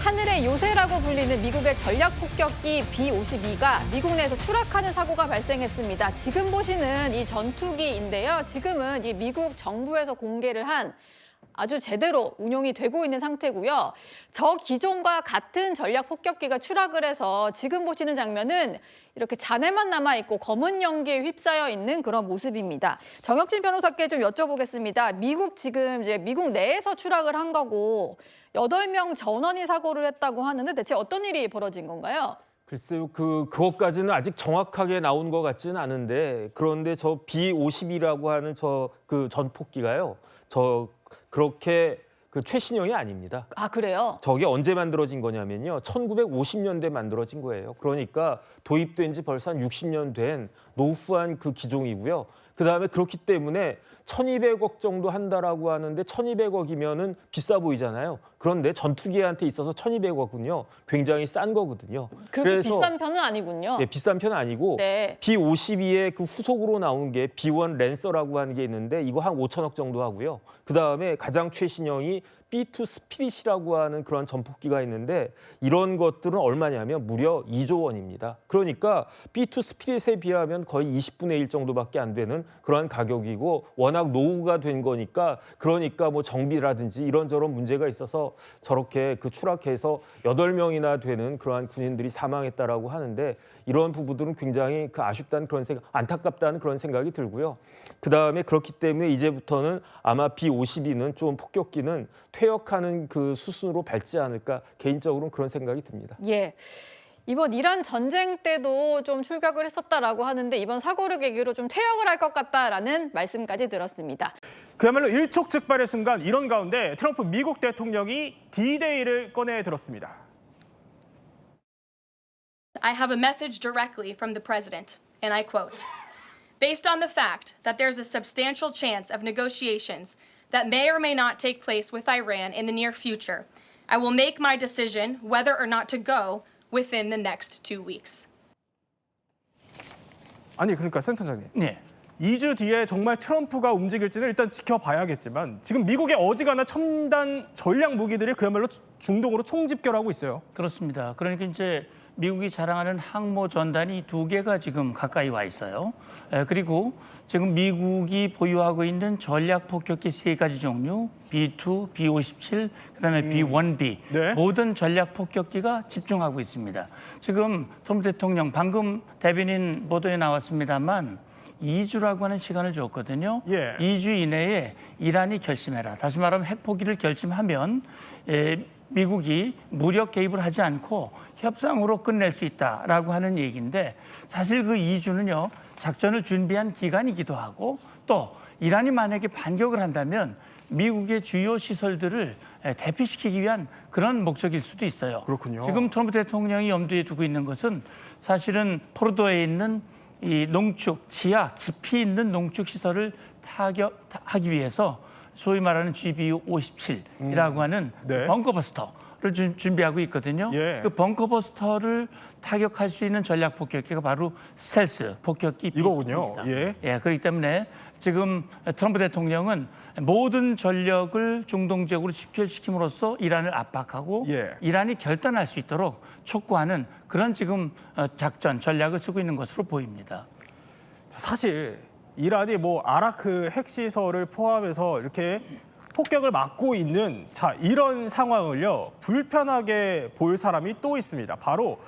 하늘의 요새라고 불리는 미국의 전략 폭격기 B-52가 미국 내에서 추락하는 사고가 발생했습니다. 지금 보시는 이 전투기인데요. 지금은 이 미국 정부에서 공개를 한 아주 제대로 운용이 되고 있는 상태고요. 저 기종과 같은 전략 폭격기가 추락을 해서 지금 보시는 장면은 이렇게 잔해만 남아있고 검은 연기에 휩싸여 있는 그런 모습입니다. 정혁진 변호사께 좀 여쭤보겠습니다. 미국 내에서 추락을 한 거고 8명 전원이 사고를 했다고 하는데 대체 어떤 일이 벌어진 건가요? 글쎄요, 그것까지는 아직 정확하게 나온 것 같지는 않은데 그런데 저 B-52라고 하는 그 전폭기가요. 그렇게 최신형이 아닙니다. 아, 그래요? 저게 언제 만들어진 거냐면요. 1950년대 만들어진 거예요. 그러니까 도입된 지 벌써 한 60년 된 노후한 그 기종이고요. 그다음에 그렇기 때문에 1,200억 정도 한다라고 하는데 1,200억이면은 비싸 보이잖아요. 그런데 전투기한테 있어서 1,200억은요. 굉장히 싼 거거든요. 그렇게 비싼 편은 아니군요. 네, 비싼 편은 아니고 네. B-52의 그 후속으로 나온 게 B-1 랜서라고 하는 게 있는데 이거 한 5천억 정도 하고요. 그다음에 가장 최신형이 B-2 스피릿이라고 하는 그런 전폭기가 있는데 이런 것들은 얼마냐면 무려 2조 원입니다. 그러니까 B-2 스피릿에 비하면 거의 20분의 1 정도밖에 안 되는 그러한 가격이고 워낙 노후가 된 거니까 그러니까 뭐 정비라든지 이런저런 문제가 있어서 저렇게 추락해서 8명이나 되는 그러한 군인들이 사망했다라고 하는데 이런 부분들은 굉장히 아쉽다는 그런 생각, 안타깝다는 그런 생각이 들고요. 그다음에 그렇기 때문에 이제부터는 아마 B-52는 좀 폭격기는 퇴역하는 그 수순으로 밟지 않을까 개인적으로는 그런 생각이 듭니다. 예. 이번 이란 전쟁 때도 좀 출격을 했었다라고 하는데 이번 사고를 계기로 좀 퇴역을 할 것 같다라는 말씀까지 들었습니다. 그야말로 일촉즉발의 순간 이런 가운데 트럼프 미국 대통령이 D-Day를 꺼내 들었습니다. I have a message directly from the president, and I quote, "Based on the fact that there's a substantial chance of negotiations that may or may not take place with Iran in the near future, I will make my decision whether or not to go within the next 2 weeks." 아니 그러니까 센터장님. 네. 2주 뒤에 정말 트럼프가 움직일지는 일단 지켜봐야겠지만 지금 미국의 어지간한 첨단 전략 무기들이 그야말로 중동으로 총집결하고 있어요. 그렇습니다. 그러니까 이제 미국이 자랑하는 항모 전단이 2개가 지금 가까이 와 있어요. 그리고 지금 미국이 보유하고 있는 전략 폭격기 3가지 종류, B-2, B-57, 그다음에 B-1B 네. 모든 전략 폭격기가 집중하고 있습니다. 지금 트럼프 대통령 방금 대변인 보도에 나왔습니다만 2주라고 하는 시간을 줬거든요. 예. 2주 이내에 이란이 결심해라. 다시 말하면 핵포기를 결심하면 미국이 무력 개입을 하지 않고 협상으로 끝낼 수 있다라고 하는 얘기인데 사실 그 2주는요. 작전을 준비한 기간이기도 하고 또 이란이 만약에 반격을 한다면 미국의 주요 시설들을 대피시키기 위한 그런 목적일 수도 있어요. 그렇군요. 지금 트럼프 대통령이 염두에 두고 있는 것은 사실은 포르도에 있는 이 농축, 지하 깊이 있는 농축 시설을 타격하기 위해서 소위 말하는 GBU-57이라고 하는 네. 벙커버스터를 준비하고 있거든요. 예. 그 벙커버스터를 타격할 수 있는 전략 폭격기가 바로 스텔스 폭격기 이거군요. B-2입니다. 예. 그렇기 때문에 지금 트럼프 대통령은 모든 전력을 중동 지역으로 집결시킴으로써 이란을 압박하고 예. 이란이 결단할 수 있도록 촉구하는 그런 지금 작전, 전략을 쓰고 있는 것으로 보입니다. 사실 이란이 아라크 핵시설을 포함해서 이렇게 폭격을 막고 있는 이런 상황을요 불편하게 볼 사람이 또 있습니다. 바로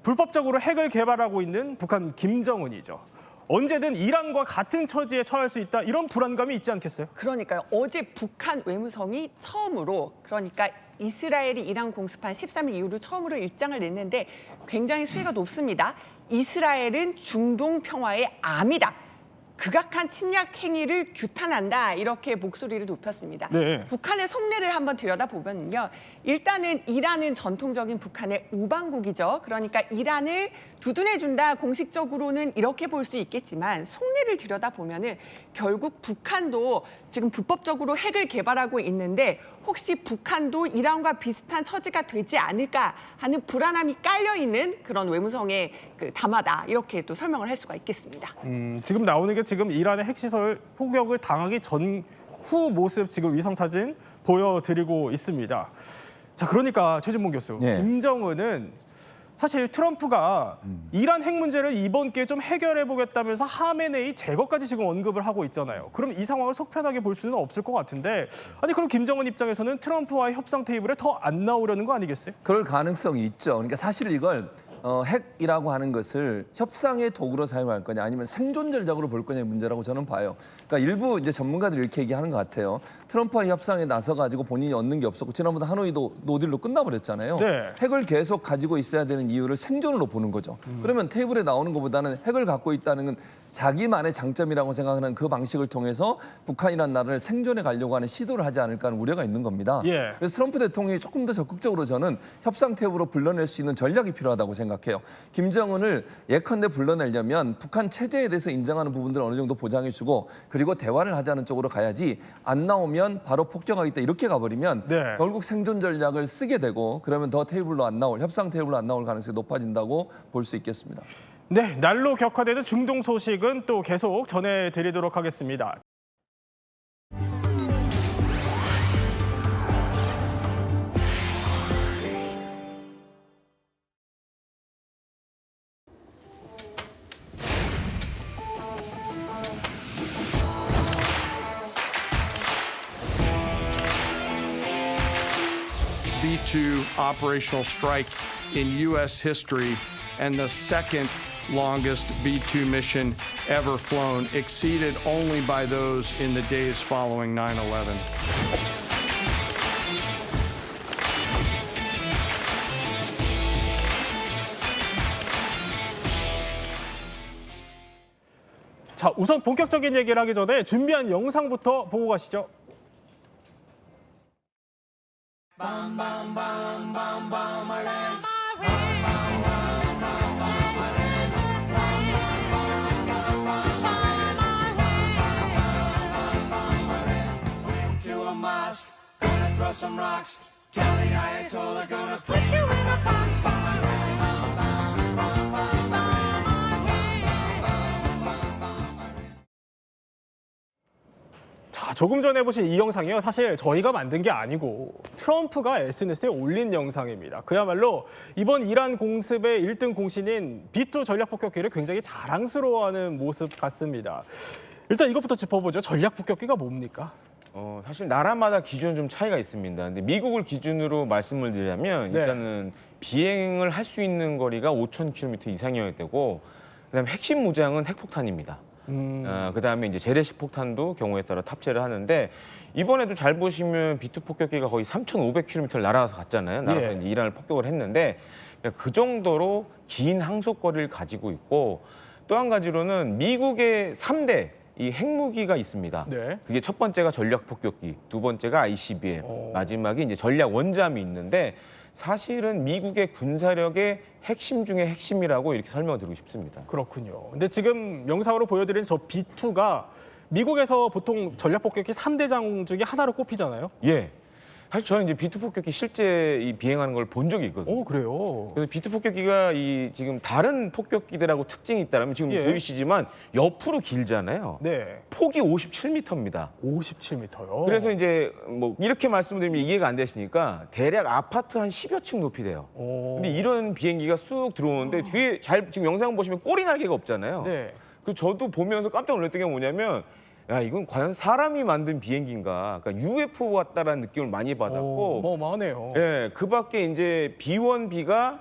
불법적으로 핵을 개발하고 있는 북한 김정은이죠. 언제든 이란과 같은 처지에 처할 수 있다 이런 불안감이 있지 않겠어요? 그러니까요. 어제 북한 외무성이 처음으로 그러니까 이스라엘이 이란 공습한 13일 이후로 처음으로 입장을 냈는데 굉장히 수위가 높습니다. 이스라엘은 중동 평화의 암이다. 극악한 침략 행위를 규탄한다 이렇게 목소리를 높였습니다. 네. 북한의 속내를 한번 들여다보면요. 일단은 이란은 전통적인 북한의 우방국이죠. 그러니까 이란을 두둔해준다 공식적으로는 이렇게 볼 수 있겠지만 속내를 들여다보면은 결국 북한도 지금 불법적으로 핵을 개발하고 있는데 혹시 북한도 이란과 비슷한 처지가 되지 않을까 하는 불안함이 깔려있는 그런 외무성의 담화다 이렇게 또 설명을 할 수가 있겠습니다. 지금 나오는 게 지금 이란의 핵시설 폭격을 당하기 전후 모습 지금 위성 사진 보여드리고 있습니다. 자, 그러니까 최진봉 교수, 예. 김정은은 사실 트럼프가 이란 핵 문제를 이번 기회에 좀 해결해 보겠다면서 하메네이 제거까지 지금 언급을 하고 있잖아요. 그럼 이 상황을 속편하게 볼 수는 없을 것 같은데, 아니 그럼 김정은 입장에서는 트럼프와의 협상 테이블에 더 안 나오려는 거 아니겠어요? 그럴 가능성이 있죠. 그러니까 사실 이걸 핵이라고 하는 것을 협상의 도구로 사용할 거냐 아니면 생존 전략으로 볼 거냐의 문제라고 저는 봐요. 그러니까 일부 이제 전문가들이 이렇게 얘기하는 것 같아요. 트럼프와 협상에 나서 가지고 본인이 얻는 게 없었고 지난번에 하노이도 노딜로 끝나버렸잖아요. 네. 핵을 계속 가지고 있어야 되는 이유를 생존으로 보는 거죠. 그러면 테이블에 나오는 것보다는 핵을 갖고 있다는 건 자기만의 장점이라고 생각하는 그 방식을 통해서 북한이라는 나라를 생존해 가려고 하는 시도를 하지 않을까 하는 우려가 있는 겁니다. 예. 그래서 트럼프 대통령이 조금 더 적극적으로 저는 협상 테이블로 불러낼 수 있는 전략이 필요하다고 생각해요. 김정은을 예컨대 불러내려면 북한 체제에 대해서 인정하는 부분들을 어느 정도 보장해주고 그리고 대화를 하자는 쪽으로 가야지 안 나오면 바로 폭격하겠다 이렇게 가버리면 네. 결국 생존 전략을 쓰게 되고 그러면 더 테이블로 안 나올 협상 테이블로 안 나올 가능성이 높아진다고 볼 수 있겠습니다. 네, 날로 격화되는 중동 소식은 또 계속 전해드리도록 하겠습니다. B-2 operational strike in U.S. history and the second longest B-2 mission ever flown, exceeded only by those in the days following 9/11. 자, 우선 본격적인 얘기를 하기 전에 준비한 영상부터 보고 가시죠. 자, 조금 전에 보신 이 영상이요. 사실 저희가 만든 게 아니고 트럼프가 SNS에 올린 영상입니다. 그야말로 이번 이란 공습의 1등 공신인 B-2 전략 폭격기를 굉장히 자랑스러워하는 모습 같습니다. 일단 이것부터 짚어보죠. 전략 폭격기가 뭡니까? 사실 나라마다 기준은 좀 차이가 있습니다. 근데 미국을 기준으로 말씀을 드리자면 네. 일단은 비행을 할 수 있는 거리가 5,000km 이상이어야 되고 그다음에 핵심 무장은 핵폭탄입니다. 그다음에 이제 재래식 폭탄도 경우에 따라 탑재를 하는데 이번에도 잘 보시면 B-2 폭격기가 거의 3,500km를 날아가서 갔잖아요. 날아서 예. 이제 이란을 폭격을 했는데 그 정도로 긴 항속거리를 가지고 있고 또 한 가지로는 미국의 3대 이 핵무기가 있습니다. 네. 그게 첫 번째가 전략 폭격기, 두 번째가 ICBM, 마지막이 이제 전략 원잠이 있는데 사실은 미국의 군사력의 핵심 중에 핵심이라고 이렇게 설명을 드리고 싶습니다. 그렇군요. 근데 지금 영상으로 보여드린 저 B-2가 미국에서 보통 전략 폭격기 3대장 중에 하나로 꼽히잖아요. 예. 사실 저는 이제 B-2 폭격기 실제 이 비행하는 걸 본 적이 있거든요. 오, 그래요? 그래서 B-2 폭격기가 이 지금 다른 폭격기들하고 특징이 있다면 지금 예. 보이시지만 옆으로 길잖아요. 네. 폭이 57m입니다. 57m요. 그래서 이제 뭐 이렇게 말씀드리면 이해가 안 되시니까 대략 아파트 한 10여 층 높이 돼요. 근데 이런 비행기가 쑥 들어오는데 뒤에 지금 영상 보시면 꼬리 날개가 없잖아요. 네. 그 저도 보면서 깜짝 놀랐던 게 뭐냐면 야 이건 과연 사람이 만든 비행기인가? 그러니까 UFO 같다라는 느낌을 많이 받았고, 어마어마하네요. 예, 그밖에 이제 B-1B가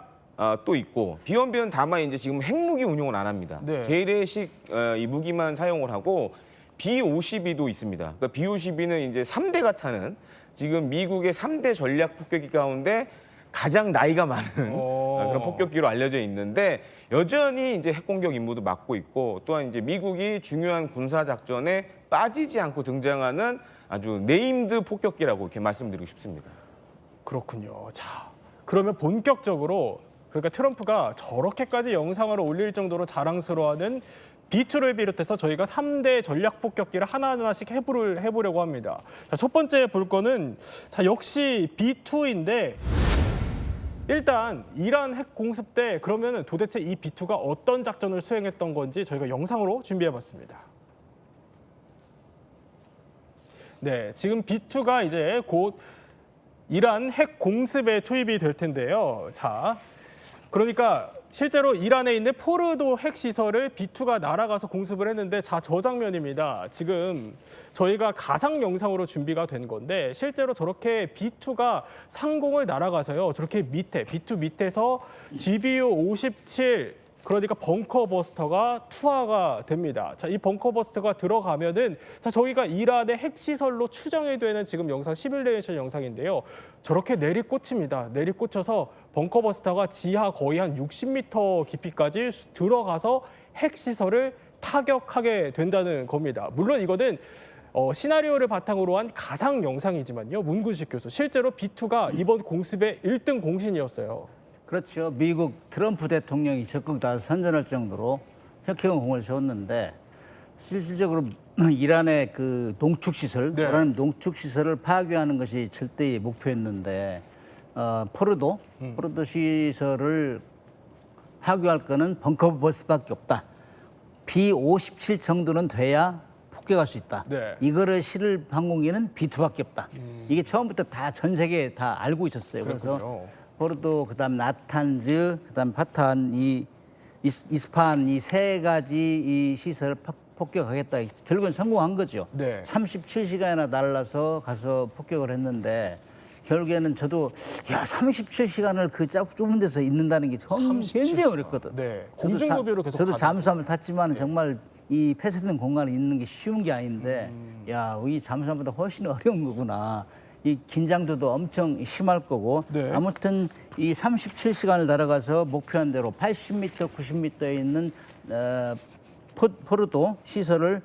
또 있고 B-1B는 다만 이제 지금 핵무기 운용은 안 합니다. 네. 재래식 이 무기만 사용을 하고 B-52도 있습니다. 그러니까 B-52는 이제 3대가 타는 지금 미국의 3대 전략 폭격기 가운데 가장 나이가 많은 그런 폭격기로 알려져 있는데 여전히 이제 핵공격 임무도 맡고 있고 또한 이제 미국이 중요한 군사 작전에 빠지지 않고 등장하는 아주 네임드 폭격기라고 이렇게 말씀드리고 싶습니다. 그렇군요. 자, 그러면 본격적으로 그러니까 트럼프가 저렇게까지 영상을 올릴 정도로 자랑스러워하는 B-2를 비롯해서 저희가 3대 전략 폭격기를 하나하나씩 해보려고 합니다. 자, 첫 번째 볼 거는 자, 역시 B-2인데 일단 이란 핵 공습 때 그러면 도대체 이 B-2가 어떤 작전을 수행했던 건지 저희가 영상으로 준비해봤습니다. 네, 지금 B-2가 이제 곧 이란 핵 공습에 투입이 될 텐데요. 자, 그러니까 실제로 이란에 있는 포르도 핵시설을 B2가 날아가서 공습을 했는데 자, 저 장면입니다. 지금 저희가 가상 영상으로 준비가 된 건데 실제로 저렇게 B2가 상공을 날아가서요. 저렇게 밑에, B2 밑에서 GBU-57 그러니까 벙커버스터가 투하가 됩니다. 자, 이 벙커버스터가 들어가면은 자, 저희가 이란의 핵시설로 추정이 되는 지금 영상 시뮬레이션 영상인데요. 저렇게 내리꽂힙니다. 내리꽂혀서 벙커버스터가 지하 거의 한 60m 깊이까지 들어가서 핵시설을 타격하게 된다는 겁니다. 물론 이거는 시나리오를 바탕으로 한 가상 영상이지만요. 문근식 교수, 실제로 B2가 이번 공습의 1등 공신이었어요. 그렇죠. 미국 트럼프 대통령이 적극 다 선전할 정도로 혁혁공을 세웠는데 실질적으로 이란의 그 농축 시설, 네. 이란 농축 시설을 파괴하는 것이 절대의 목표였는데 포르도 시설을 파괴할 거는 벙커버스밖에 없다. B-57 정도는 돼야 폭격할 수 있다. 네. 이거를 실을 항공기는 B2밖에 없다. 이게 처음부터 다 전 세계에 다 알고 있었어요. 그래서 그렇군요. 포르도, 그다음 나탄즈, 그다음 파탄, 이스파한 이 세 가지 이 시설을 폭격하겠다. 결국은 성공한 거죠. 네. 37시간이나 날라서 가서 폭격을 했는데 결국에는 저도 야 37시간을 그 좁은 데서 있는다는 게 굉장히 어렵거든. 네. 저도 공중급유로 계속 저도 가는 잠수함을 탔지만 정말 이 폐쇄된 공간에 있는 게 쉬운 게 아닌데 야, 이 잠수함보다 훨씬 어려운 거구나. 이 긴장도도 엄청 심할 거고 네. 아무튼 이 37시간을 날아가서 목표한 대로 80m, 90m에 있는 포르도 시설을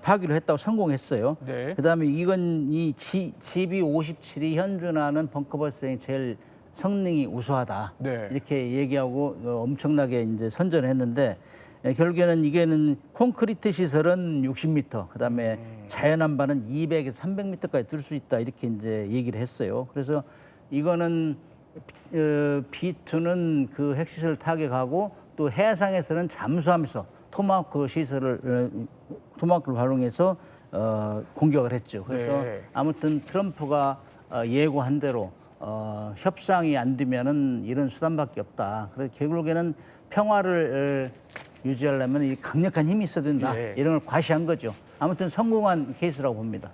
파괴를 했다고 성공했어요. 네. 그다음에 이건 이 GB-57이 현존하는 벙커버스의 제일 성능이 우수하다. 네. 이렇게 얘기하고 엄청나게 이제 선전했는데 결국에는 이게는 콘크리트 시설은 60m, 그다음에 자연함반은 200에서 300m까지 뜰 수 있다 이렇게 이제 얘기를 했어요. 그래서 이거는 B2는 그 핵시설 타격하고 또 해상에서는 잠수함에서 토마호크 시설을 토마호크를 활용해서 공격을 했죠. 그래서 네. 아무튼 트럼프가 예고한 대로 협상이 안 되면은 이런 수단밖에 없다. 그래서 결국에는 평화를 유지하려면 이 강력한 힘이 있어야 된다. 예. 이런 걸 과시한 거죠. 아무튼 성공한 케이스라고 봅니다.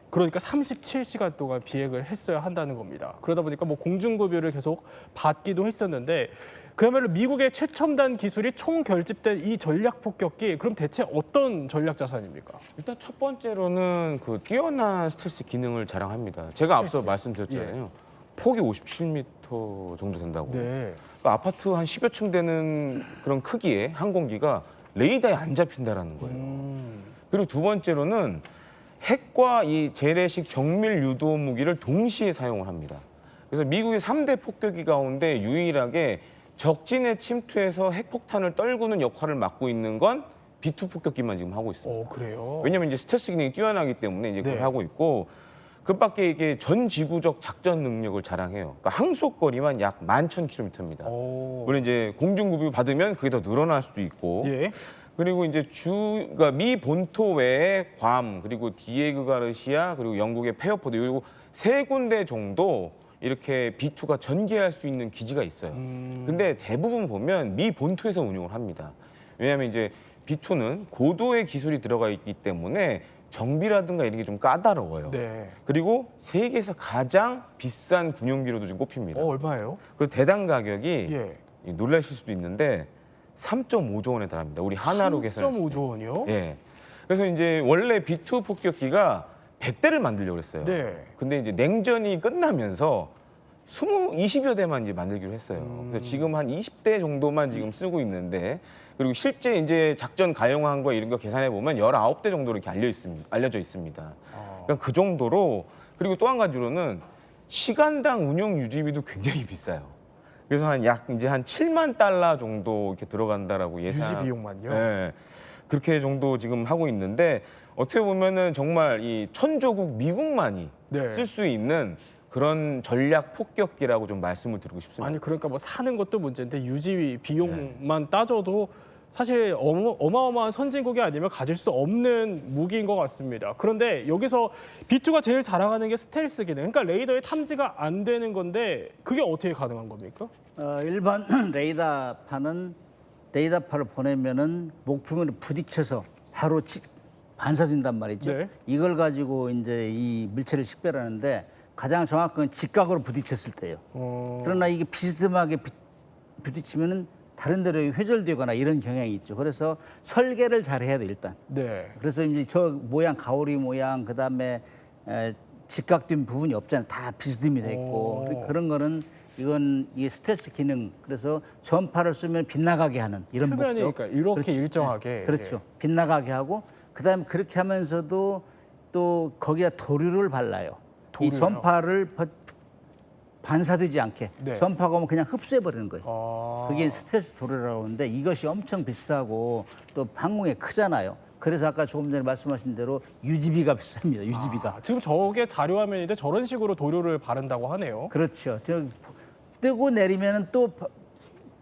그러니까 37시간 동안 비행을 했어야 한다는 겁니다. 그러다 보니까 뭐 공중급유를 계속 받기도 했었는데 그야말로 미국의 최첨단 기술이 총 결집된 이 전략 폭격기 그럼 대체 어떤 전략 자산입니까? 일단 첫 번째로는 그 뛰어난 스텔스 기능을 자랑합니다. 제가 앞서 말씀드렸잖아요. 폭이 57m 정도 된다고. 네. 그러니까 아파트 한 10여 층 되는 그런 크기의 항공기가 레이더에 안 잡힌다라는 거예요. 그리고 두 번째로는 핵과 이 재래식 정밀 유도 무기를 동시에 사용을 합니다. 그래서 미국의 3대 폭격기 가운데 유일하게 적진에 침투해서 핵폭탄을 떨구는 역할을 맡고 있는 건 B2 폭격기만 지금 하고 있습니다. 그래요? 왜냐하면 이제 스텔스 기능이 뛰어나기 때문에 이제 그걸 네. 하고 있고 그밖에 이게 전 지구적 작전 능력을 자랑해요. 그러니까 항속거리만 약 11,000km입니다. 물론 이제 공중급유 받으면 그게 더 늘어날 수도 있고. 예. 그리고 이제 그러니까 미 본토 외에 괌 그리고 디에고 가르시아 그리고 영국의 페어포드 그리고 세 군데 정도 이렇게 B2가 전개할 수 있는 기지가 있어요. 근데 대부분 보면 미 본토에서 운용을 합니다. 왜냐하면 이제 B2는 고도의 기술이 들어가 있기 때문에 정비라든가 이런 게 좀 까다로워요. 네. 그리고 세계에서 가장 비싼 군용기로도 지금 꼽힙니다. 얼마예요? 그 대당 가격이 예. 놀라실 수도 있는데 3.5조 원에 달합니다. 우리 하나로 계산했을 때. 3.5조 원이요? 예. 그래서 이제 원래 B2 폭격기가 100대를 만들려고 했어요. 네. 근데 이제 냉전이 끝나면서 20여 대만 이제 만들기로 했어요. 그래서 지금 한 20대 정도만 지금 쓰고 있는데 그리고 실제 이제 작전 가용한 거 이런 거 계산해 보면 19대 정도로 이렇게 알려져 있습니다. 그러니까 그 정도로 그리고 또 한 가지로는 시간당 운용 유지비도 굉장히 비싸요. 그래서 한 7만 달러 정도 이렇게 들어간다라고 예상. 유지 비용만요? 네. 그렇게 정도 지금 하고 있는데 어떻게 보면은 정말 이 천조국 미국만이 네. 쓸 수 있는 그런 전략 폭격기라고 좀 말씀을 드리고 싶습니다. 아니 그러니까 뭐 사는 것도 문제인데 유지 비용만 따져도 사실 어마어마한 선진국이 아니면 가질 수 없는 무기인 것 같습니다. 그런데 여기서 B2가 제일 자랑하는 게 스텔스 기능. 그러니까 레이더에 탐지가 안 되는 건데 그게 어떻게 가능한 겁니까? 일반 레이더파는 레이더파를 보내면은 목표물에 부딪혀서 바로 반사된단 말이죠. 네. 이걸 가지고 이제 이 물체를 식별하는데 가장 정확한 건 직각으로 부딪혔을 때예요. 그러나 이게 비스듬하게 부딪히면은 다른 데로 회절되거나 이런 경향이 있죠. 그래서 설계를 잘 해야 돼 일단. 네. 그래서 이제 저 모양 가오리 모양 그다음에 직각된 부분이 없잖아요. 다 비스듬히 돼 있고 그런 거는 이건 이게 스텔스 기능. 그래서 전파를 쓰면 빗나가게 하는 이런 표면이 목적. 그러니까 이렇게 그렇죠. 일정하게. 그렇죠. 빗나가게 하고 그다음에 그렇게 하면서도 또 거기다 도료를 발라요. 이 도료요? 전파를 반사되지 않게 네. 전파가 오면 그냥 흡수해 버리는 거예요. 그게 스텔스 도료라고 하는데 이것이 엄청 비싸고 또 항공에 크잖아요. 그래서 아까 조금 전에 말씀하신 대로 유지비가 비쌉니다. 유지비가. 지금 저게 자료화면인데 저런 식으로 도료를 바른다고 하네요. 그렇죠. 저 뜨고 내리면은 또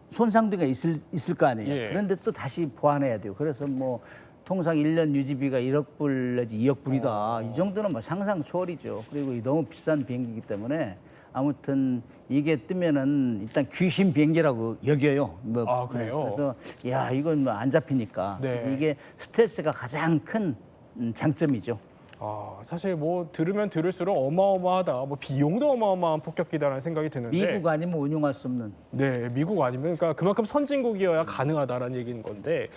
손상도가 있을 거 아니에요. 예. 그런데 또 다시 보완해야 돼요. 그래서 뭐 통상 1년 유지비가 1억 불 내지 2억 불이다. 이 정도는 뭐 상상 초월이죠. 그리고 너무 비싼 비행기이기 때문에 아무튼 이게 뜨면은 일단 귀신 비행기라고 여겨요. 뭐, 아, 그래요? 그래서 야 이건 뭐 안 잡히니까. 네. 그래서 이게 스텔스가 가장 큰 장점이죠. 사실 뭐 들으면 들을수록 어마어마하다. 뭐 비용도 어마어마한 폭격기다라는 생각이 드는데. 미국 아니면 운용할 수 없는. 네, 미국 아니면 그러니까 그만큼 선진국이어야 가능하다라는 얘기인 건데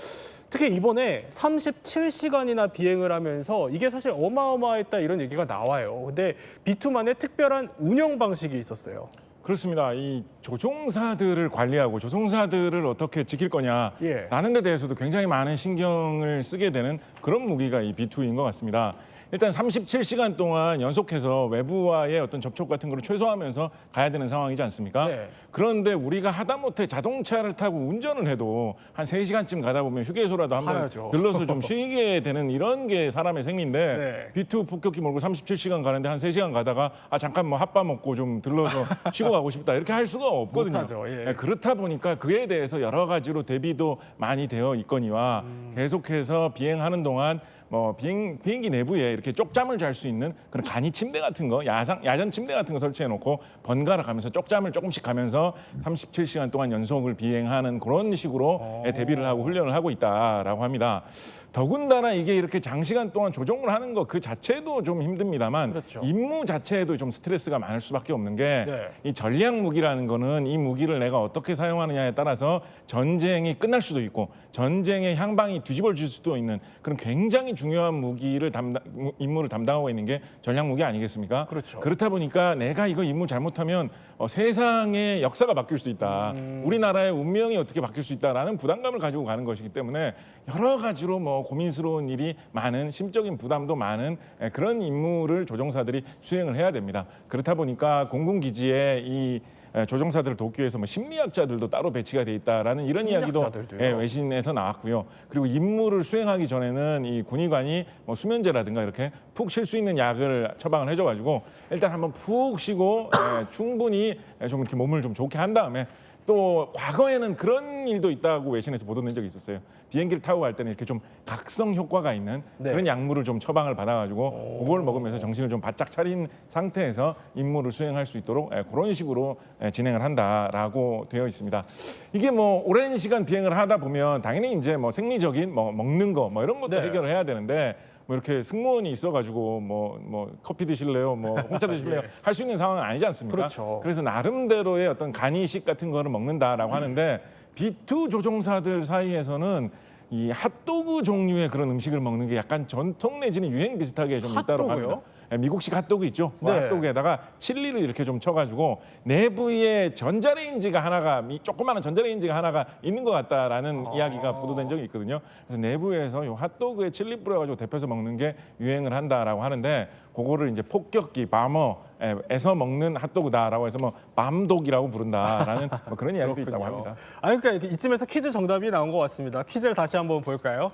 특히 이번에 37시간이나 비행을 하면서 이게 사실 어마어마했다 이런 얘기가 나와요. 근데 B2만의 특별한 운영 방식이 있었어요. 그렇습니다. 이 조종사들을 관리하고 조종사들을 어떻게 지킬 거냐라는 데 대해서도 굉장히 많은 신경을 쓰게 되는 그런 무기가 이 B2인 것 같습니다. 일단 37시간 동안 연속해서 외부와의 어떤 접촉 같은 걸 최소화하면서 가야 되는 상황이지 않습니까? 네. 그런데 우리가 하다못해 자동차를 타고 운전을 해도 한 3시간쯤 가다 보면 휴게소라도 한번 가야죠. 들러서 좀 쉬게 되는 이런 게 사람의 생리인데 네. B2 폭격기 몰고 37시간 가는데 한 3시간 가다가 잠깐 뭐 핫바 먹고 좀 들러서 쉬고 가고 싶다 이렇게 할 수가 없거든요. 못하죠. 예. 네, 그렇다 보니까 그에 대해서 여러 가지로 대비도 많이 되어 있거니와 계속해서 비행하는 동안 뭐 비행기 내부에 이렇게 쪽잠을 잘 수 있는 그런 간이 침대 같은 거, 야전 침대 같은 거 설치해 놓고 번갈아 가면서 쪽잠을 조금씩 가면서 37시간 동안 연속을 비행하는 그런 식으로 대비를 하고 훈련을 하고 있다라고 합니다. 더군다나 이게 이렇게 장시간 동안 조종을 하는 거 그 자체도 좀 힘듭니다만 그렇죠. 임무 자체에도 좀 스트레스가 많을 수밖에 없는 게 이 네. 전략 무기라는 거는 이 무기를 내가 어떻게 사용하느냐에 따라서 전쟁이 끝날 수도 있고 전쟁의 향방이 뒤집어질 수도 있는 그런 굉장히 중요한 임무를 담당하고 있는 게 전략 무기 아니겠습니까? 그렇죠. 그렇다 보니까 내가 이거 임무 잘못하면 세상의 역사가 바뀔 수 있다. 우리나라의 운명이 어떻게 바뀔 수 있다라는 부담감을 가지고 가는 것이기 때문에 여러 가지로 뭐 고민스러운 일이 많은 심적인 부담도 많은 그런 임무를 조종사들이 수행을 해야 됩니다. 그렇다 보니까 공군기지에 이 조종사들을 돕기 위해서 뭐 심리학자들도 따로 배치가 돼 있다라는 이런 이야기도 심리학자들도요? 외신에서 나왔고요. 그리고 임무를 수행하기 전에는 이 군의관이 뭐 수면제라든가 이렇게 푹 쉴 수 있는 약을 처방을 해줘가지고 일단 한번 푹 쉬고 충분히 좀 이렇게 몸을 좀 좋게 한 다음에 또 과거에는 그런 일도 있다고 외신에서 보도된 적이 있었어요. 비행기를 타고 갈 때는 이렇게 좀 각성 효과가 있는 그런 약물을 좀 처방을 받아가지고 그걸 먹으면서 정신을 좀 바짝 차린 상태에서 임무를 수행할 수 있도록 그런 식으로 진행을 한다라고 되어 있습니다. 이게 뭐 오랜 시간 비행을 하다 보면 당연히 이제 뭐 생리적인 뭐 먹는 거 뭐 이런 것도 해결을 해야 되는데 뭐 이렇게 승무원이 있어가지고 뭐 커피 드실래요, 뭐 홍차 드실래요 할 수 있는 상황은 아니지 않습니까? 그렇죠. 그래서 나름대로의 어떤 간이식 같은 거를 먹는다라고 하는데 B2 조종사들 사이에서는 이 핫도그 종류의 그런 음식을 먹는 게 약간 전통 내지는 유행 비슷하게 좀 있다고 핫도그요? 합니다. 미국식 핫도그 있죠. 그 네. 핫도그에다가 칠리를 이렇게 좀 쳐가지고 내부에 전자레인지가 하나가 조그마한 전자레인지가 하나가 있는 것 같다라는 이야기가 보도된 적이 있거든요. 그래서 내부에서 이 핫도그에 칠리 뿌려가지고 데펴서 먹는 게 유행을 한다라고 하는데 그거를 이제 폭격기 밤어에서 먹는 핫도그다라고 해서 뭐 밤독이라고 부른다라는 뭐 그런 이야기도 있다고 합니다. 그러니까 이쯤에서 퀴즈 정답이 나온 것 같습니다. 퀴즈를 다시 한번 볼까요?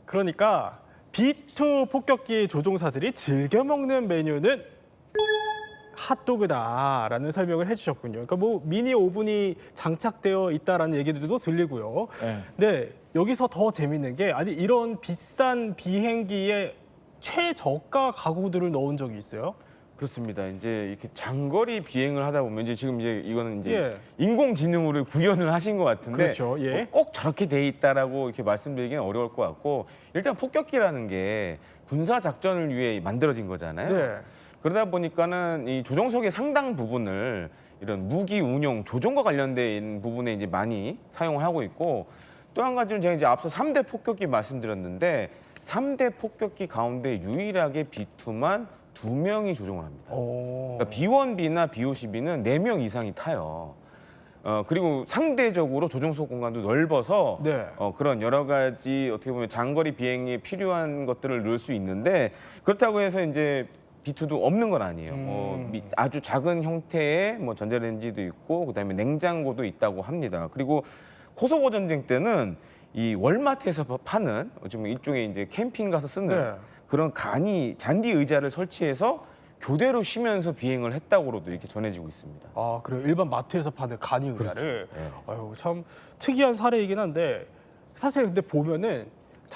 그러니까 B2 폭격기 조종사들이 즐겨 먹는 메뉴는 핫도그다라는 설명을 해주셨군요. 그러니까 뭐 미니 오븐이 장착되어 있다라는 얘기들도 들리고요. 네. 근데 여기서 더 재밌는 게 아니 이런 비싼 비행기에 최저가 가구들을 넣은 적이 있어요? 그렇습니다. 이제 이렇게 장거리 비행을 하다 보면 이제 지금 이제 이거는 이제 예. 인공지능으로 구현을 하신 것 같은데 그렇죠. 예. 꼭 저렇게 돼 있다라고 이렇게 말씀드리기는 어려울 것 같고 일단 폭격기라는 게 군사 작전을 위해 만들어진 거잖아요. 네. 그러다 보니까는 이 조종석의 상당 부분을 이런 무기 운용, 조종과 관련된 부분에 이제 많이 사용을 하고 있고 또 한 가지는 제가 이제 앞서 3대 폭격기 말씀드렸는데 3대 폭격기 가운데 유일하게 B2만 2명이 조종을 합니다. 그러니까 B1B나 B52는 4명 이상이 타요. 그리고 상대적으로 조종석 공간도 넓어서 네. 그런 여러 가지 어떻게 보면 장거리 비행에 필요한 것들을 넣을 수 있는데 그렇다고 해서 이제 B2도 없는 건 아니에요. 아주 작은 형태의 뭐 전자레인지도 있고 그다음에 냉장고도 있다고 합니다. 그리고 코소보 전쟁 때는 이 월마트에서 파는 지금 일종의 이제 캠핑 가서 쓰는 네. 그런 잔디 의자를 설치해서 교대로 쉬면서 비행을 했다고도 이렇게 전해지고 있습니다. 아, 그래요. 일반 마트에서 파는 간이 의자를. 네. 아유, 참 특이한 사례이긴 한데 사실 근데 보면은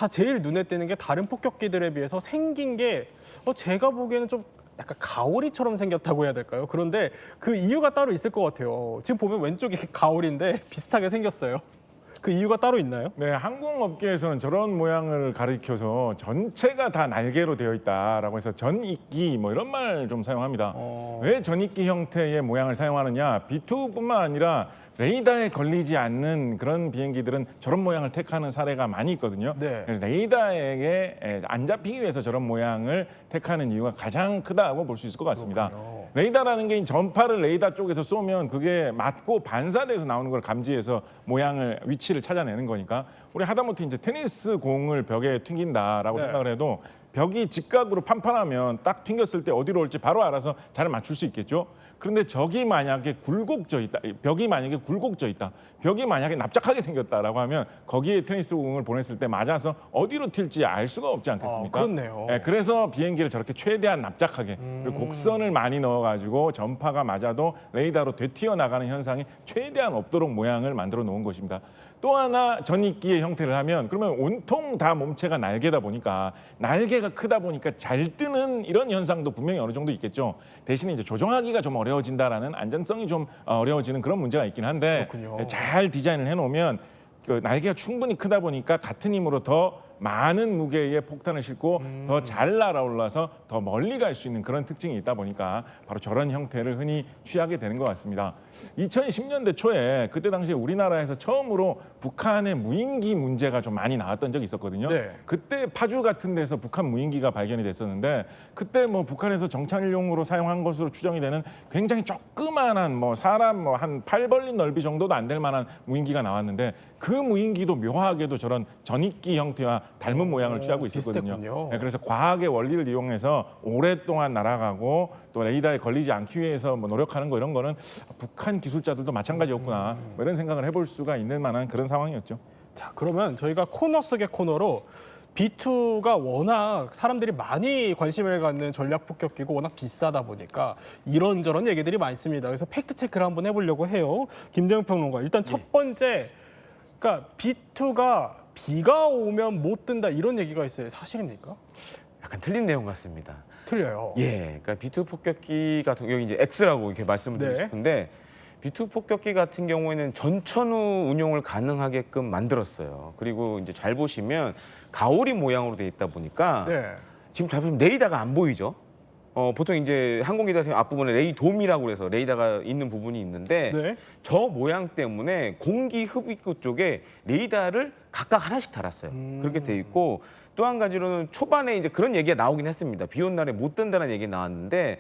제일 눈에 띄는 게 다른 폭격기들에 비해서 생긴 게 제가 보기에는 좀 약간 가오리처럼 생겼다고 해야 될까요? 그런데 그 이유가 따로 있을 것 같아요. 지금 보면 왼쪽이 가오리인데 비슷하게 생겼어요. 그 이유가 따로 있나요? 네, 항공업계에서는 저런 모양을 가리켜서 전체가 다 날개로 되어 있다라고 해서 전익기 뭐 이런 말 좀 사용합니다. 왜 전익기 형태의 모양을 사용하느냐? B2뿐만 아니라 레이더에 걸리지 않는 그런 비행기들은 저런 모양을 택하는 사례가 많이 있거든요. 네. 그래서 레이더에게 안 잡히기 위해서 저런 모양을 택하는 이유가 가장 크다고 볼 수 있을 것 같습니다. 그렇군요. 레이더라는 게 전파를 레이더 쪽에서 쏘면 그게 맞고 반사돼서 나오는 걸 감지해서 모양을 위치를 찾아내는 거니까 우리 하다못해 이제 테니스 공을 벽에 튕긴다라고 네. 생각을 해도 벽이 직각으로 판판하면 딱 튕겼을 때 어디로 올지 바로 알아서 잘 맞출 수 있겠죠. 그런데 벽이 만약에 굴곡져 있다, 벽이 만약에 납작하게 생겼다라고 하면 거기에 테니스 공을 보냈을 때 맞아서 어디로 튈지 알 수가 없지 않겠습니까? 그렇네요. 네, 그래서 비행기를 저렇게 최대한 납작하게 그리고 곡선을 많이 넣어가지고 전파가 맞아도 레이더로 되튀어 나가는 현상이 최대한 없도록 모양을 만들어 놓은 것입니다. 또 하나 전익기의 형태를 하면 그러면 온통 다 몸체가 날개다 보니까 날개가 크다 보니까 잘 뜨는 이런 현상도 분명히 어느 정도 있겠죠. 대신에 이제 조종하기가 좀 어려워진다라는 안전성이 좀 어려워지는 그런 문제가 있긴 한데 그렇군요. 잘 디자인을 해놓으면 그 날개가 충분히 크다 보니까 같은 힘으로 더 많은 무게의 폭탄을 싣고 더 잘 날아올라서 더 멀리 갈 수 있는 그런 특징이 있다 보니까 바로 저런 형태를 흔히 취하게 되는 것 같습니다. 2010년대 초에 그때 당시에 우리나라에서 처음으로 북한의 무인기 문제가 좀 많이 나왔던 적이 있었거든요. 네. 그때 파주 같은 데서 북한 무인기가 발견이 됐었는데 그때 뭐 북한에서 정찰용으로 사용한 것으로 추정이 되는 굉장히 조그만한 뭐 사람 뭐 한 팔 벌린 넓이 정도도 안 될 만한 무인기가 나왔는데 그 무인기도 묘하게도 저런 전익기 형태와 닮은 모양을 취하고 있었거든요. 비슷했군요. 네, 그래서 과학의 원리를 이용해서 오랫동안 날아가고 또 레이더에 걸리지 않기 위해서 뭐 노력하는 거 이런 거는 북한 기술자들도 마찬가지였구나 뭐 이런 생각을 해볼 수가 있는 만한 그런 상황이었죠. 자, 그러면 저희가 코너 속의 코너로 B2가 워낙 사람들이 많이 관심을 갖는 전략 폭격기고 워낙 비싸다 보니까 이런저런 얘기들이 많습니다. 그래서 팩트 체크를 한번 해보려고 해요. 김대영 평론가. 일단 첫 번째, 그러니까 B2가 비가 오면 못 뜬다 이런 얘기가 있어요. 사실입니까? 약간 틀린 내용 같습니다. 틀려요. 예, 그러니까 B2 폭격기 같은 경우 이제 X라고 이렇게 말씀을 드리고 네. 싶은데 B2 폭격기 같은 경우에는 전천후 운용을 가능하게끔 만들었어요. 그리고 이제 잘 보시면 가오리 모양으로 돼 있다 보니까 네. 지금 잘 보시면 레이더가 안 보이죠. 보통 이제 항공기 같은 앞부분에 레이돔이라고 해서 레이더가 있는 부분이 있는데 네. 저 모양 때문에 공기 흡입구 쪽에 레이더를 각각 하나씩 달았어요. 그렇게 돼 있고 또 한 가지로는 초반에 이제 그런 얘기가 나오긴 했습니다. 비 온 날에 못 뜬다는 얘기 나왔는데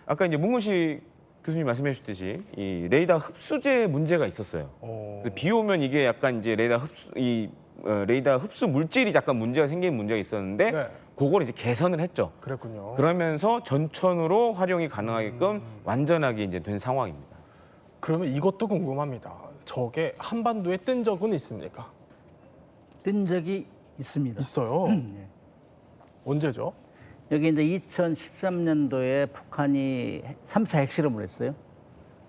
아까 이제 문근식 교수님 말씀해 주셨듯이 이 레이더 흡수제 문제가 있었어요. 그래서 비 오면 이게 약간 이제 레이더 흡수 물질이 약간 문제가 생기는 문제가 있었는데 네. 그걸 이제 개선을 했죠. 그랬군요. 그러면서 전천으로 활용이 가능하게끔 완전하게 이제 된 상황입니다. 그러면 이것도 궁금합니다. 저게 한반도에 뜬 적은 있습니까? 뜬 적이 있습니다. 있어요. 예. 언제죠? 여기 이제 2013년도에 북한이 3차 핵실험을 했어요.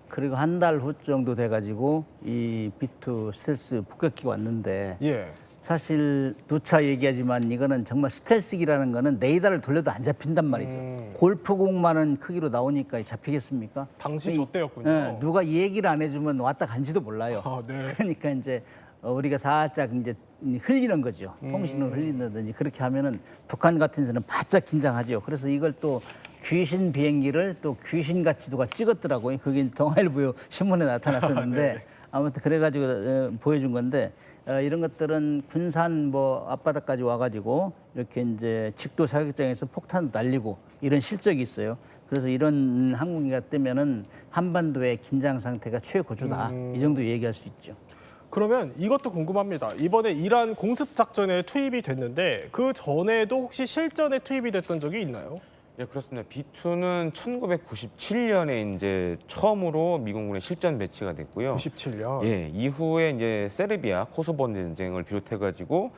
그리고 한 달 후 정도 돼가지고 이 B2 스텔스 폭격기가 왔는데 예. 사실 누차 얘기하지만 이거는 정말 스텔스기라는 거는 레이더를 돌려도 안 잡힌단 말이죠. 골프공만한 크기로 나오니까 잡히겠습니까? 당시 이- 저때였군요. 예, 누가 얘기를 안 해주면 왔다 간지도 몰라요. 아, 네. 그러니까 이제 우리가 살짝 이제 흘리는 거죠. 통신을 흘린다든지 그렇게 하면은 북한 같은 데서는 바짝 긴장하죠. 그래서 이걸 또 귀신 비행기를 또 귀신같이 누가 찍었더라고요. 그게 동아일보 신문에 나타났었는데 아무튼 그래가지고 보여준 건데 이런 것들은 군산 뭐 앞바다까지 와가지고 이렇게 이제 직도 사격장에서 폭탄 날리고 이런 실적이 있어요. 그래서 이런 항공기가 뜨면은 한반도의 긴장 상태가 최고조다. 이 정도 얘기할 수 있죠. 그러면 이것도 궁금합니다. 이번에 이란 공습 작전에 투입이 됐는데 그 전에도 혹시 실전에 투입이 됐던 적이 있나요? 예, 그렇습니다. B2는 1997년에 이제 처음으로 미군군에 실전 배치가 됐고요. 97년. 예, 이후에 이제 세르비아, 코소보 전쟁을 비롯해가지고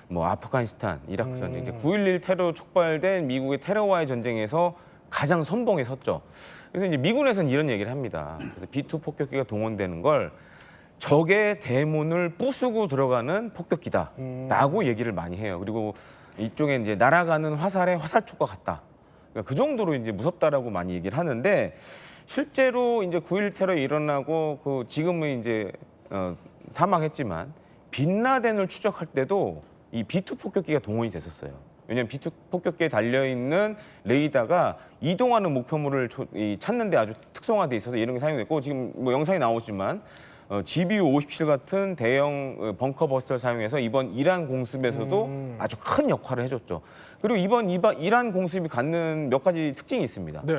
뭐 아프가니스탄, 이라크 전쟁, 이제 9.11 테러 촉발된 미국의 테러와의 전쟁에서 가장 선봉에 섰죠. 그래서 이제 미군에서는 이런 얘기를 합니다. 그래서 B2 폭격기가 동원되는 걸 적의 대문을 부수고 들어가는 폭격기다라고 얘기를 많이 해요. 그리고 이쪽에 이제 날아가는 화살의 화살촉과 같다. 그러니까 그 정도로 이제 무섭다라고 많이 얘기를 하는데 실제로 이제 9.11 테러 일어나고 그 지금은 이제 사망했지만 빈라덴을 추적할 때도 이 B2 폭격기가 동원이 됐었어요. 왜냐하면 B2 폭격기에 달려 있는 레이더가 이동하는 목표물을 찾는데 아주 특성화돼 있어서 이런 게 사용됐고 지금 뭐 영상이 나오지만 GBU-57 같은 대형 벙커 버스터를 사용해서 이번 이란 공습에서도 아주 큰 역할을 해줬죠. 그리고 이번 이란 공습이 갖는 몇 가지 특징이 있습니다. 네.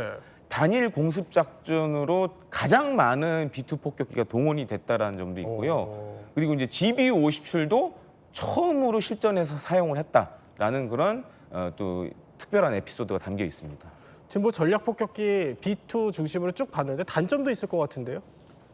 단일 공습 작전으로 가장 많은 B2 폭격기가 동원이 됐다라는 점도 있고요. 그리고 이제 GBU-57도 처음으로 실전에서 사용을 했다라는 그런 또 특별한 에피소드가 담겨 있습니다. 지금 뭐 전략 폭격기 B2 중심으로 쭉 봤는데 단점도 있을 것 같은데요?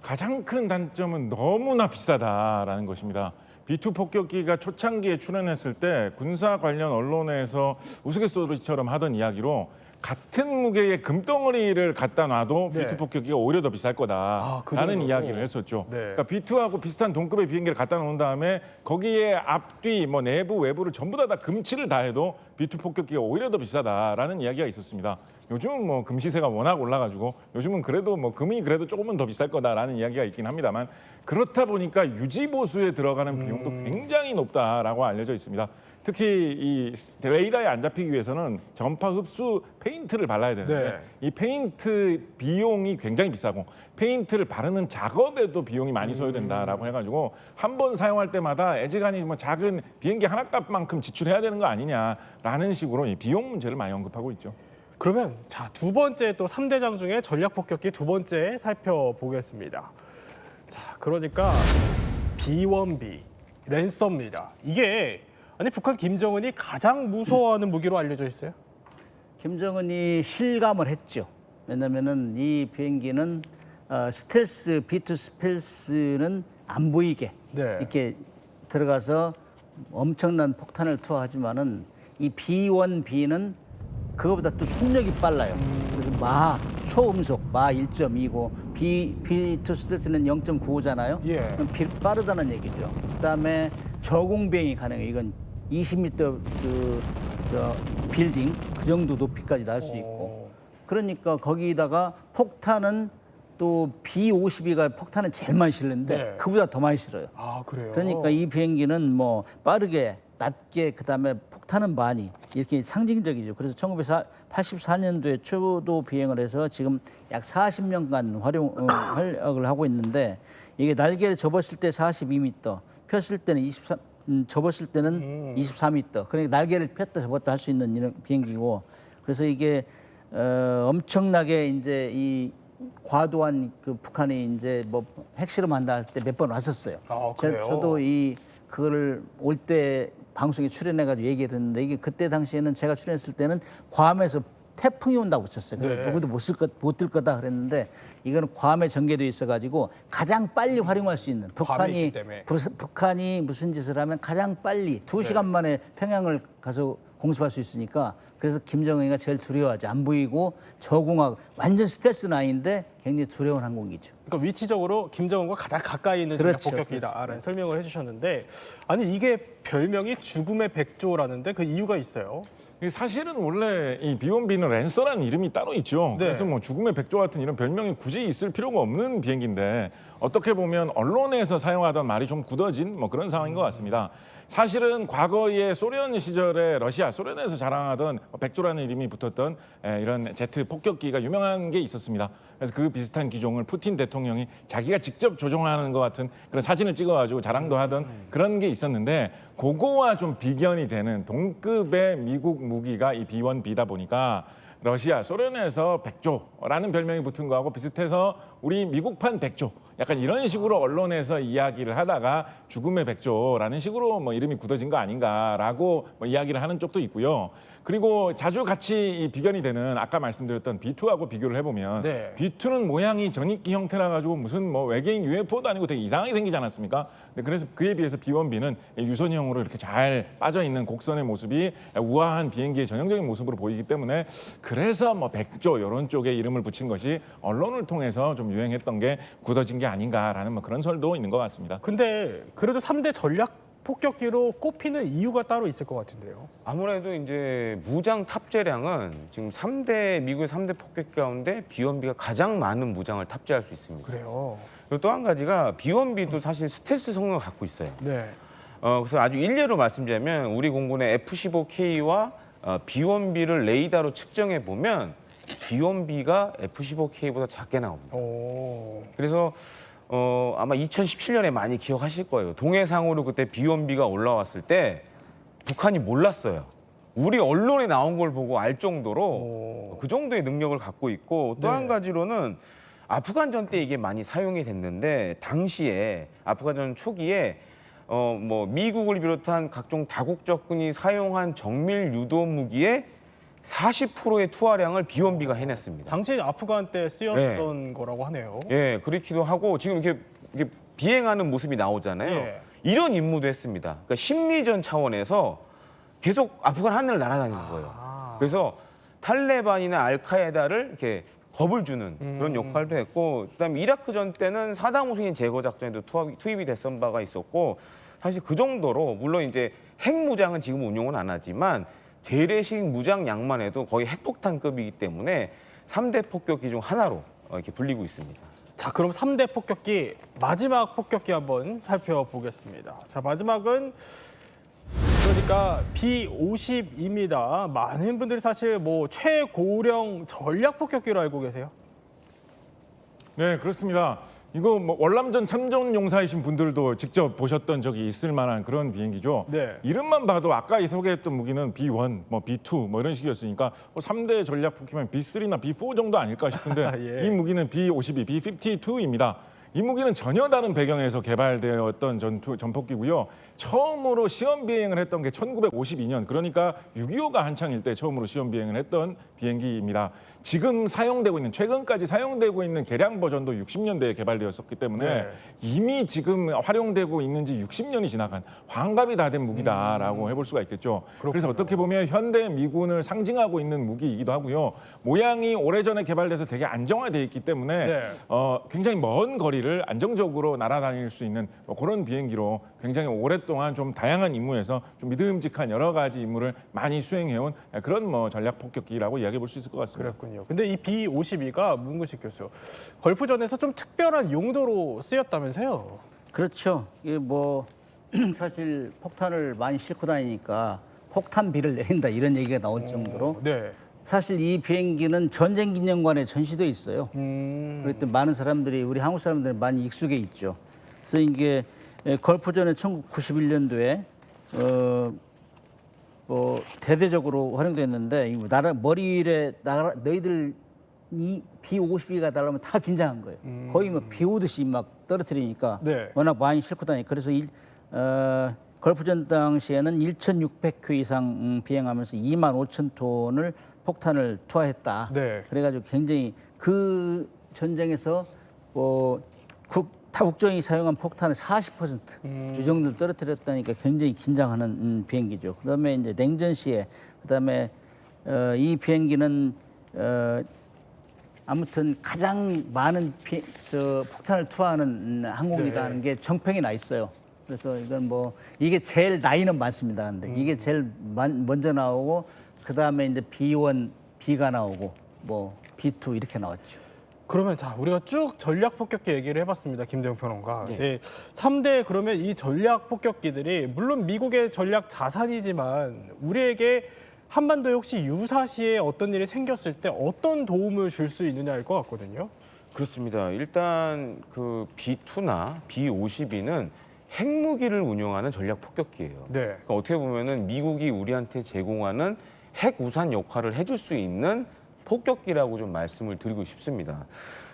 가장 큰 단점은 너무나 비싸다라는 것입니다. B2 폭격기가 초창기에 출현했을 때 군사 관련 언론에서 우스갯소리처럼 하던 이야기로 같은 무게의 금덩어리를 갖다 놔도 네. B2 폭격기가 오히려 더 비쌀 거다라는 그 정도로? 이야기를 했었죠. 네. 그러니까 B2하고 비슷한 동급의 비행기를 갖다 놓은 다음에 거기에 앞뒤, 뭐 내부, 외부를 전부 다 금치를 다 해도 B2 폭격기가 오히려 더 비싸다라는 이야기가 있었습니다. 요즘은 뭐 금 시세가 워낙 올라가지고 요즘은 그래도 뭐 금이 그래도 조금은 더 비쌀 거다라는 이야기가 있긴 합니다만 그렇다 보니까 유지 보수에 들어가는 비용도 굉장히 높다라고 알려져 있습니다. 특히 이 레이더에 안 잡히기 위해서는 전파 흡수 페인트를 발라야 되는데 네. 이 페인트 비용이 굉장히 비싸고 페인트를 바르는 작업에도 비용이 많이 소요된다라고 해가지고 한 번 사용할 때마다 애지간히 뭐 작은 비행기 하나 값만큼 지출해야 되는 거 아니냐라는 식으로 이 비용 문제를 많이 언급하고 있죠. 그러면 자, 두 번째 또 3대장 중에 전략 폭격기 두 번째 살펴보겠습니다. 자, 그러니까 B1B 랜서입니다. 이게 아니 북한 김정은이 가장 무서워하는 무기로 알려져 있어요? 김정은이 실감을 했죠. 왜냐면은 이 비행기는 스텔스 B2 스텔스는 안 보이게 네. 이렇게 들어가서 엄청난 폭탄을 투하하지만은 이 B1B는 그거보다 또 속력이 빨라요. 그래서 초음속 마 1.2고 B2 스텔스는 0.95잖아요. 예. 그럼 빠르다는 얘기죠. 그다음에 저공 비행이 가능해요. 이건 20m 빌딩 그 정도 높이까지 날 수 있고. 그러니까 거기다가 폭탄은 또 B-52가 폭탄은 제일 많이 실는데 네. 그보다 더 많이 실어요. 아, 그래요? 그러니까 이 비행기는 뭐 빠르게 낮게 그다음에 폭탄은 많이 이렇게 상징적이죠. 그래서 1984년도에 초도 비행을 해서 지금 약 40년간 활약을 하고 있는데 이게 날개를 접었을 때 42m, 폈을 때는 접었을 때는 24m. 그러니까 날개를 폈다 접었다 할 수 있는 이런 비행기고 그래서 이게 엄청나게 이제 이 과도한 그 북한이 이제 뭐 핵실험한다 할 때 몇 번 왔었어요. 아, 그래요? 저도 그거를 올 때 방송에 출연해가지고 얘기했는데 이게 그때 당시에는 제가 출연했을 때는 괌에서 태풍이 온다고 했었어요. 그래서 네. 누구도 못 들 거다 그랬는데 이거는 괌에 전개돼 있어가지고 가장 빨리 활용할 수 있는 괌에 있기 때문에. 북한이 무슨 짓을 하면 가장 빨리 2시간 만에 평양을 가서 공습할 수 있으니까 그래서 김정은이가 제일 두려워하지. 안 보이고 저공학 완전 스텔스 라인인데 굉장히 두려운 항공기죠. 그러니까 위치적으로 김정은과 가장 가까이 있는 전략 폭격기다라는 설명을 해주셨는데, 아니 이게 별명이 죽음의 백조라는데 그 이유가 있어요? 사실은 원래 이 B1B는 랜서라는 이름이 따로 있죠. 네. 그래서 뭐 죽음의 백조 같은 이런 별명이 굳이 있을 필요가 없는 비행기인데 어떻게 보면 언론에서 사용하던 말이 좀 굳어진 뭐 그런 상황인 것 같습니다. 사실은 과거에 소련 시절에 소련에서 자랑하던 백조라는 이름이 붙었던 이런 제트 폭격기가 유명한 게 있었습니다. 그래서 그 비슷한 기종을 푸틴 대통령이 자기가 직접 조종하는 것 같은 그런 사진을 찍어가지고 자랑도 하던 그런 게 있었는데, 그거와 좀 비견이 되는 동급의 미국 무기가 이 B1B다 보니까 소련에서 백조라는 별명이 붙은 거하고 비슷해서 우리 미국판 백조, 약간 이런 식으로 언론에서 이야기를 하다가 죽음의 백조라는 식으로 뭐 이름이 굳어진 거 아닌가라고 뭐 이야기를 하는 쪽도 있고요. 그리고 자주 같이 이 비견이 되는 아까 말씀드렸던 B2하고 비교를 해보면 네. B2는 모양이 전익기 형태라 가지고 무슨 뭐 외계인 UFO도 아니고 되게 이상하게 생기지 않았습니까? 네, 그래서 그에 비해서 B1B는 유선형으로 이렇게 잘 빠져 있는 곡선의 모습이 우아한 비행기의 전형적인 모습으로 보이기 때문에 그래서 뭐 백조 이런 쪽에 이름을 붙인 것이 언론을 통해서 좀 유행했던 게 굳어진 게 아닌가라는 뭐 그런 설도 있는 것 같습니다. 근데 그래도 3대 전략 폭격기로 꼽히는 이유가 따로 있을 것 같은데요. 아무래도 이제 무장 탑재량은 지금 미국의 3대 폭격기 가운데 B1B가 가장 많은 무장을 탑재할 수 있습니다. 그래요. 그리고 또 한 가지가 B1B도 사실 스텔스 성능을 갖고 있어요. 네. 그래서 아주 일례로 말씀드리면 우리 공군의 F-15K와 B1B를 레이더로 측정해 보면 B1B가 F-15K보다 작게 나옵니다. 그래서 아마 2017년에 많이 기억하실 거예요. 동해상으로 그때 B1B가 올라왔을 때 북한이 몰랐어요. 우리 언론에 나온 걸 보고 알 정도로 그 정도의 능력을 갖고 있고, 또 한 가지로는 아프간전 때 이게 많이 사용이 됐는데, 당시에 아프간전 초기에 뭐 미국을 비롯한 각종 다국 적군이 사용한 정밀 유도 무기의 40%의 투하량을 B1B가 해냈습니다. 당시 아프간 때 쓰였던 거라고 하네요. 예, 그렇기도 하고 지금 이렇게 비행하는 모습이 나오잖아요. 예. 이런 임무도 했습니다. 그러니까 심리전 차원에서 계속 아프간 하늘을 날아다니는 거예요. 그래서 탈레반이나 알카에다를 이렇게 겁을 주는 그런 역할도 했고, 그다음에 이라크전 때는 사담 후세인 제거 작전에도 투입이 됐던 바가 있었고, 사실 그 정도로 물론 이제 핵무장은 지금 운용은 안 하지만 재래식 무장량만 해도 거의 핵폭탄급이기 때문에 3대 폭격기 중 하나로 이렇게 불리고 있습니다. 자, 그럼 3대 폭격기 마지막 폭격기 한번 살펴보겠습니다. 자, 마지막은 그러니까 B-52입니다. 많은 분들이 사실 뭐 최고령 전략 폭격기로 알고 계세요. 네, 그렇습니다. 이거 뭐 월남전 참전 용사이신 분들도 직접 보셨던 적이 있을 만한 그런 비행기죠. 네. 이름만 봐도 아까 소개했던 무기는 B1, 뭐 B2 뭐 이런 식이었으니까 3대 전략 폭격기면 B3나 B4 정도 아닐까 싶은데 예. 이 무기는 B52, B52입니다. 이 무기는 전혀 다른 배경에서 개발되었던 전폭기고요. 처음으로 시험 비행을 했던 게 1952년, 그러니까 6.25가 한창일 때 처음으로 시험 비행을 했던 비행기입니다. 지금 사용되고 있는, 최근까지 사용되고 있는 개량 버전도 60년대에 개발되었었기 때문에 네. 이미 지금 활용되고 있는지 60년이 지나간 환갑이 다 된 무기다라고 해볼 수가 있겠죠. 그래서 어떻게 보면 현대 미군을 상징하고 있는 무기이기도 하고요. 모양이 오래전에 개발돼서 되게 안정화되어 있기 때문에 네. 굉장히 먼 거리를 안정적으로 날아다닐 수 있는 그런 비행기로 굉장히 오랫동안 좀 다양한 임무에서 좀 믿음직한 여러 가지 임무를 많이 수행해온 그런 뭐 전략 폭격기라고 이야기해 볼 수 있을 것 같습니다. 그렇군요. 근데 이 B-52가 문근식 교수, 걸프전에서 좀 특별한 용도로 쓰였다면서요? 그렇죠. 이게 뭐 사실 폭탄을 많이 싣고 다니니까 폭탄비를 내린다 이런 얘기가 나올 정도로 네. 사실 이 비행기는 전쟁기념관에 전시돼 있어요. 그랬더니 많은 사람들이, 우리 한국 사람들이 많이 익숙해 있죠. 그래서 이게 걸프전에 1991년도에 뭐 대대적으로 활용됐는데, 머리에 너희들 이 B-52가 날아오면 다 긴장한 거예요. 거의 뭐 비 오듯이 막 떨어뜨리니까 네. 워낙 많이 싣고 다니니까. 그래서 걸프전 당시에는 1,600회 이상 비행하면서 25,000톤을 폭탄을 투하했다. 네. 그래가지고 굉장히 그 전쟁에서 타국정이 사용한 폭탄의 40%이 정도를 떨어뜨렸다니까 굉장히 긴장하는 비행기죠. 그다음에 이제 냉전 시에 그다음에 이 비행기는 아무튼 가장 많은 폭탄을 투하하는 항공기다 하는 게 정평이 나 있어요. 그래서 이건 뭐 이게 제일 나이는 많습니다. 근데 이게 제일 먼저 나오고 그다음에 이제 B1, B가 나오고 뭐 B2 이렇게 나왔죠. 그러면 자, 우리가 쭉 전략 폭격기 얘기를 해봤습니다. 김대웅 평론가. 네. 3대 그러면 이 전략 폭격기들이 물론 미국의 전략 자산이지만 우리에게 한반도에 혹시 유사시에 어떤 일이 생겼을 때 어떤 도움을 줄 수 있느냐일 것 같거든요. 그렇습니다. 일단 그 B2나 B52는 핵무기를 운용하는 전략 폭격기예요. 네. 그러니까 어떻게 보면은 미국이 우리한테 제공하는 핵 우산 역할을 해줄 수 있는 폭격기라고 좀 말씀을 드리고 싶습니다.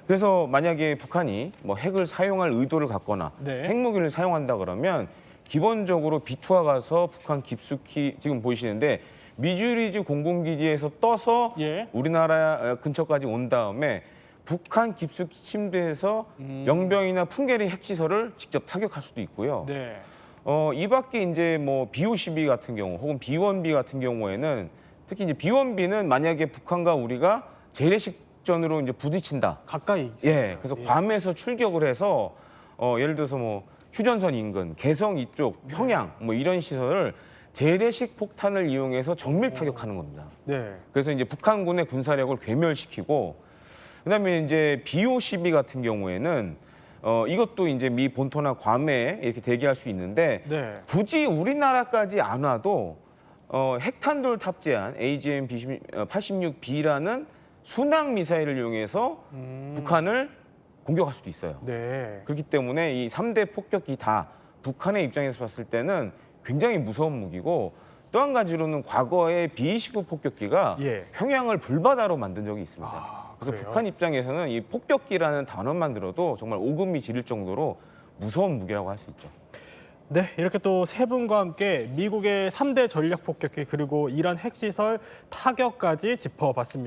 그래서 만약에 북한이 뭐 핵을 사용할 의도를 갖거나 네. 핵무기를 사용한다 그러면 기본적으로 B2가 가서 북한 깊숙이 지금 보이시는데 미주리지 공군기지에서 떠서 예. 우리나라 근처까지 온 다음에 북한 깊숙이 침투해서 영병이나 풍계리 핵시설을 직접 타격할 수도 있고요. 네. 이 밖에 이제 뭐 B52 같은 경우 혹은 B1B 같은 경우에는 특히 이제 B1B는 만약에 북한과 우리가 재래식전으로 이제 부딪힌다. 가까이. 예. 그래서 괌에서 출격을 해서 예를 들어서 뭐 휴전선 인근, 개성 이쪽, 평양 뭐 이런 시설을 재래식 폭탄을 이용해서 정밀 타격하는 겁니다. 네. 그래서 이제 북한군의 군사력을 괴멸시키고 그다음에 이제 B52 같은 경우에는 이것도 이제 미 본토나 괌에 이렇게 대기할 수 있는데 네. 굳이 우리나라까지 안 와도 핵탄두를 탑재한 AGM-86B라는 순항 미사일을 이용해서 북한을 공격할 수도 있어요. 네. 그렇기 때문에 이 3대 폭격기 다 북한의 입장에서 봤을 때는 굉장히 무서운 무기고 또 한 가지로는 과거에 B-29 폭격기가 예. 평양을 불바다로 만든 적이 있습니다. 그래서 그래요? 북한 입장에서는 이 폭격기라는 단어만 들어도 정말 오금이 지릴 정도로 무서운 무기라고 할 수 있죠. 네, 이렇게 또 세 분과 함께 미국의 3대 전략 폭격기 그리고 이란 핵시설 타격까지 짚어봤습니다.